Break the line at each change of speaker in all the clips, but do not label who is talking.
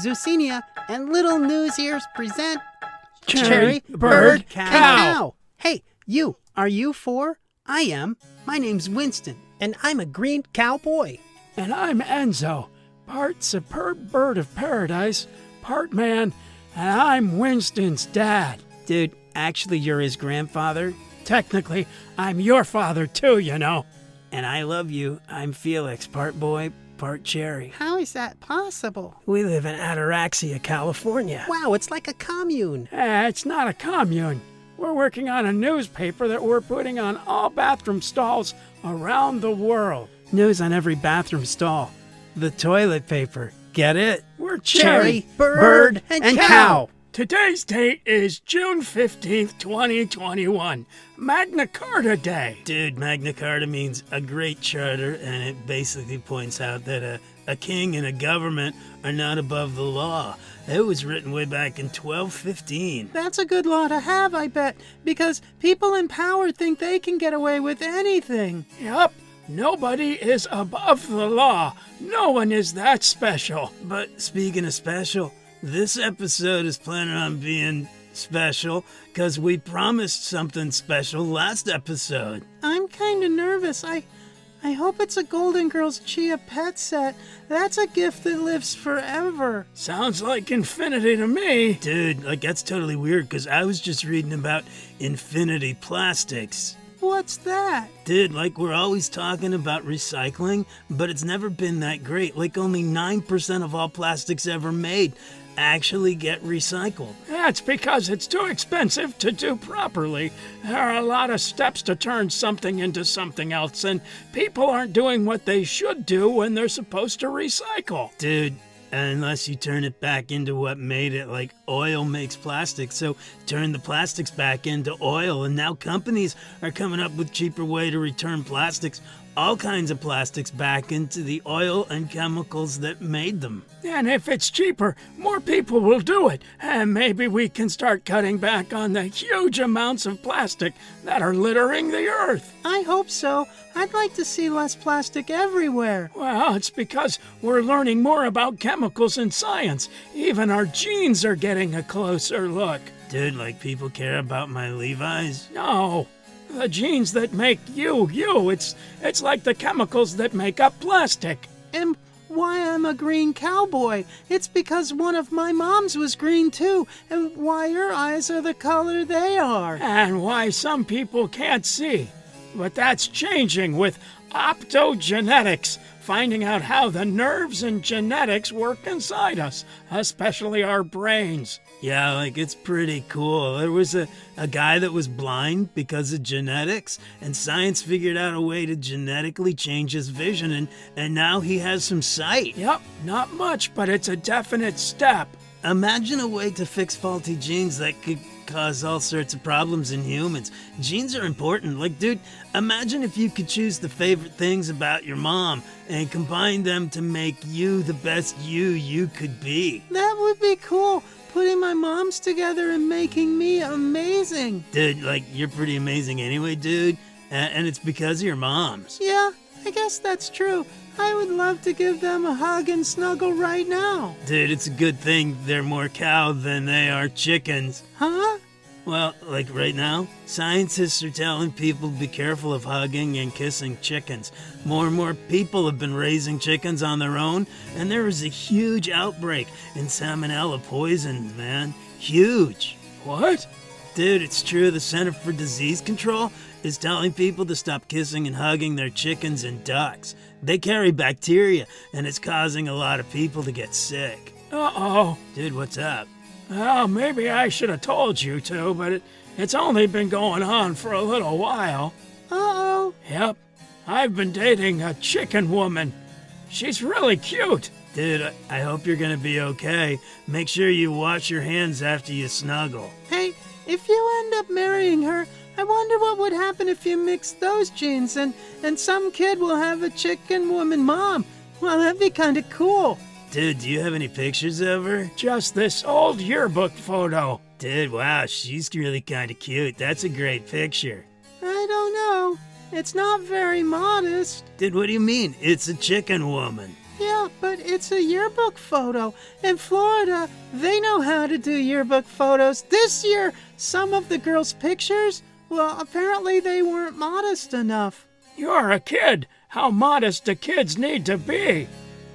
Zucchini, and Little News Ears present
Cherry, Bird, Cow.
Hey, you, are you 4? I am. My name's Winston.
And I'm a green cowboy.
And I'm Enzo, part superb bird of paradise, part man, and I'm Winston's dad.
Dude, actually you're his grandfather.
Technically, I'm your father too, you know.
And I love you. I'm Felix, part boy, part cherry.
How is that possible?
We live in Ataraxia, California.
Wow, it's like a commune.
It's not a commune. We're working on a newspaper that we're putting on all bathroom stalls around the world.
News on every bathroom stall. The toilet paper. Get it?
We're
Cherry, bird, and cow.
Today's date is June 15th, 2021, Magna Carta Day.
Dude, Magna Carta means a great charter, and it basically points out that a king and a government are not above the law. It was written way back in 1215.
That's a good law to have, I bet, because people in power think they can get away with anything.
Yup, nobody is above the law. No one is that special.
But speaking of special, this episode is planning on being special because we promised something special last episode.
I'm kind of nervous. I hope it's a Golden Girls Chia pet set. That's a gift that lives forever.
Sounds like infinity to me.
Dude, that's totally weird because I was just reading about infinity plastics.
What's that?
Dude, we're always talking about recycling, but it's never been that great. Only 9% of all plastics ever made actually get recycled.
That's because it's too expensive to do properly. There are a lot of steps to turn something into something else, and people aren't doing what they should do when they're supposed to recycle.
Dude, unless you turn it back into what made it, like oil makes plastic, so turn the plastics back into oil, and now companies are coming up with cheaper way to return plastics, all kinds of plastics, back into the oil and chemicals that made them.
And if it's cheaper, more people will do it, and maybe we can start cutting back on the huge amounts of plastic that are littering the earth.
I hope so. I'd like to see less plastic everywhere.
Well, it's because we're learning more about chemicals and science. Even our genes are getting a closer look.
Dude, people care about my Levi's?
No. The genes that make you. It's like the chemicals that make up plastic.
And why I'm a green cowboy. It's because one of my moms was green too, and why your eyes are the color they are.
And why some people can't see. But that's changing with optogenetics, finding out how the nerves and genetics work inside us, especially our brains.
Yeah, it's pretty cool. There was a guy that was blind because of genetics, and science figured out a way to genetically change his vision, and now he has some sight.
Yep, not much, but it's a definite step.
Imagine a way to fix faulty genes that could cause all sorts of problems in humans. Genes are important. Dude, imagine if you could choose the favorite things about your mom and combine them to make you the best you could be.
That would be cool. Putting my moms together and making me amazing.
Dude, you're pretty amazing anyway, dude. And it's because of your moms.
Yeah, I guess that's true. I would love to give them a hug and snuggle right now.
Dude, it's a good thing they're more cow than they are chickens.
Huh?
Well, right now, scientists are telling people to be careful of hugging and kissing chickens. More and more people have been raising chickens on their own, and there was a huge outbreak in salmonella poison, man. Huge.
What?
Dude, it's true. The Center for Disease Control is telling people to stop kissing and hugging their chickens and ducks. They carry bacteria, and it's causing a lot of people to get sick.
Uh-oh.
Dude, what's up?
Well, maybe I should have told you to, but it's only been going on for a little while.
Uh-oh.
Yep, I've been dating a chicken woman. She's really cute.
Dude, I hope you're gonna be okay. Make sure you wash your hands after you snuggle.
Hey, if you end up marrying her, I wonder what would happen if you mix those genes and some kid will have a chicken woman mom. Well, that'd be kind of cool.
Dude, do you have any pictures of her?
Just this old yearbook photo.
Dude, wow, she's really kind of cute. That's a great picture.
I don't know. It's not very modest.
Dude, what do you mean? It's a chicken woman.
Yeah, but it's a yearbook photo. In Florida, they know how to do yearbook photos. This year, some of the girls' pictures, well, apparently they weren't modest enough.
You're a kid. How modest do kids need to be?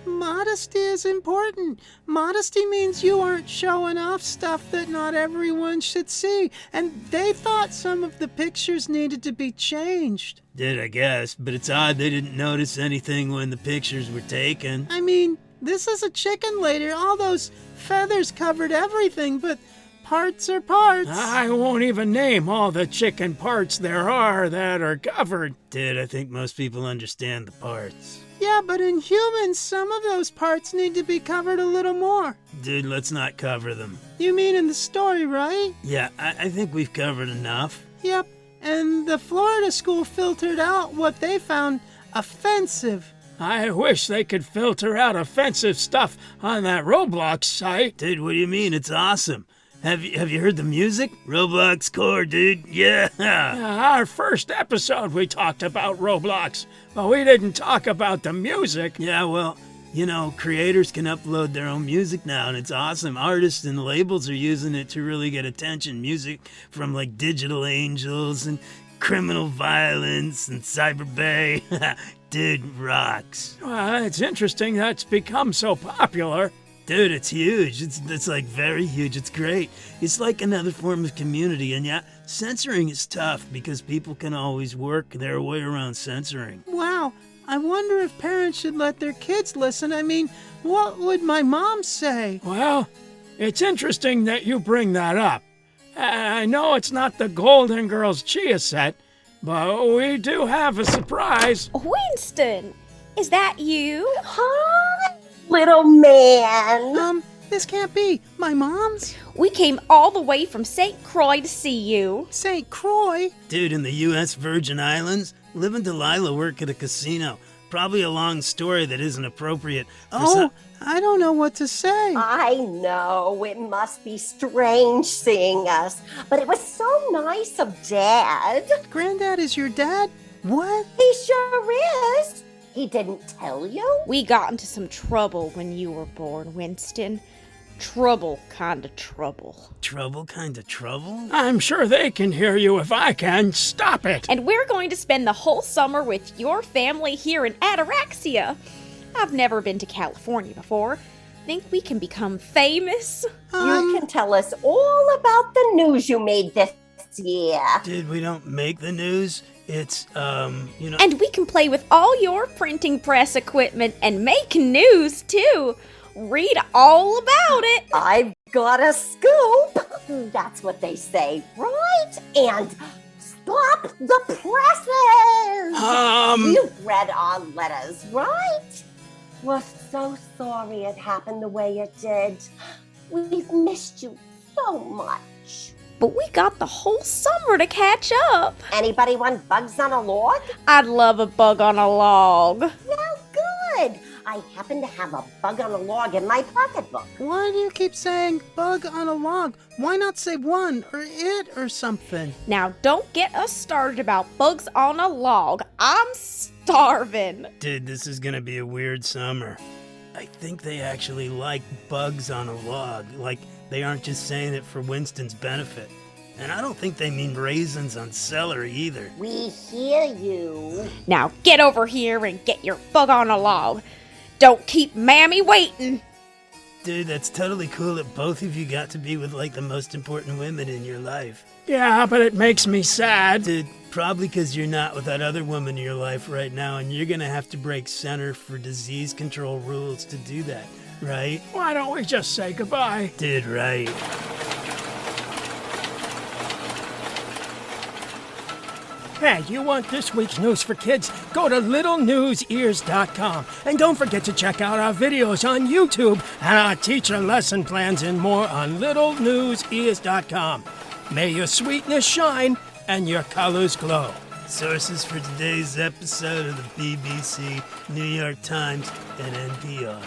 Modesty is important. Modesty means you aren't showing off stuff that not everyone should see. And they thought some of the pictures needed to be changed.
Did, I guess, but it's odd they didn't notice anything when the pictures were taken.
I mean, this is a chicken lady. All those feathers covered everything, but parts are parts.
I won't even name all the chicken parts there are that are covered.
Dude, I think most people understand the parts.
Yeah, but in humans, some of those parts need to be covered a little more.
Dude, let's not cover them.
You mean in the story, right?
Yeah, I think we've covered enough.
Yep, and the Florida school filtered out what they found offensive.
I wish they could filter out offensive stuff on that Roblox site.
Dude, what do you mean? It's awesome. Have you heard the music? Roblox core, dude. Yeah.
Our first episode we talked about Roblox, but we didn't talk about the music.
Yeah, well, you know, creators can upload their own music now, and it's awesome. Artists and labels are using it to really get attention. Music from, like, Digital Angels and Criminal Violence and Cyber Bay. Dude, rocks.
Well, it's interesting that's become so popular.
Dude, it's huge. It's like very huge. It's great. It's like another form of community. And yeah, censoring is tough because people can always work their way around censoring.
Wow, I wonder if parents should let their kids listen. I mean, what would my mom say?
Well, it's interesting that you bring that up. I know it's not the Golden Girls Chia set, but we do have a surprise.
Winston, is that you?
Hi, little man.
This can't be. My mom's?
We came all the way from St. Croix to see you.
St. Croix?
Dude, in the U.S. Virgin Islands, Liv and Delilah work at a casino. Probably a long story that isn't appropriate for
I don't know what to say.
I know it must be strange seeing us, but it was so nice of Dad.
Granddad is your dad? What?
He sure is. He didn't tell you?
We got into some trouble when you were born, Winston. Trouble kind of trouble.
Trouble kind of trouble?
I'm sure they can hear you if I can. Stop it!
And we're going to spend the whole summer with your family here in Ataraxia. I've never been to California before. Think we can become famous?
You can tell us all about the news you made this year.
Dude, we don't make the news. It's, you know...
And we can play with all your printing press equipment and make news, too. Read all about it.
I've got a scoop. That's what they say, right? And stop the presses. You've read our letters, right? We're so sorry it happened the way it did. We've missed you so much.
But we got the whole summer to catch up.
Anybody want bugs on a log?
I'd love a bug on a log.
Well, good. I happen to have a bug on a log in my pocketbook.
Why do you keep saying bug on a log? Why not say one or it or something?
Now, don't get us started about bugs on a log. I'm starving.
Dude, this is gonna be a weird summer. I think they actually like bugs on a log. Like, they aren't just saying it for Winston's benefit. And I don't think they mean raisins on celery either.
We hear you.
Now, get over here and get your bug on a log. Don't keep Mammy waiting.
Dude, that's totally cool that both of you got to be with, like, the most important women in your life.
Yeah, but it makes me sad.
Dude, probably because you're not with that other woman in your life right now, and you're gonna have to break Center for Disease Control rules to do that, right?
Why don't we just say goodbye?
Dude, right.
Hey, you want this week's news for kids? Go to LittleNewsEars.com. And don't forget to check out our videos on YouTube and our teacher lesson plans and more on LittleNewsEars.com. May your sweetness shine and your colors glow.
Sources for today's episode of the BBC, New York Times, and NPR.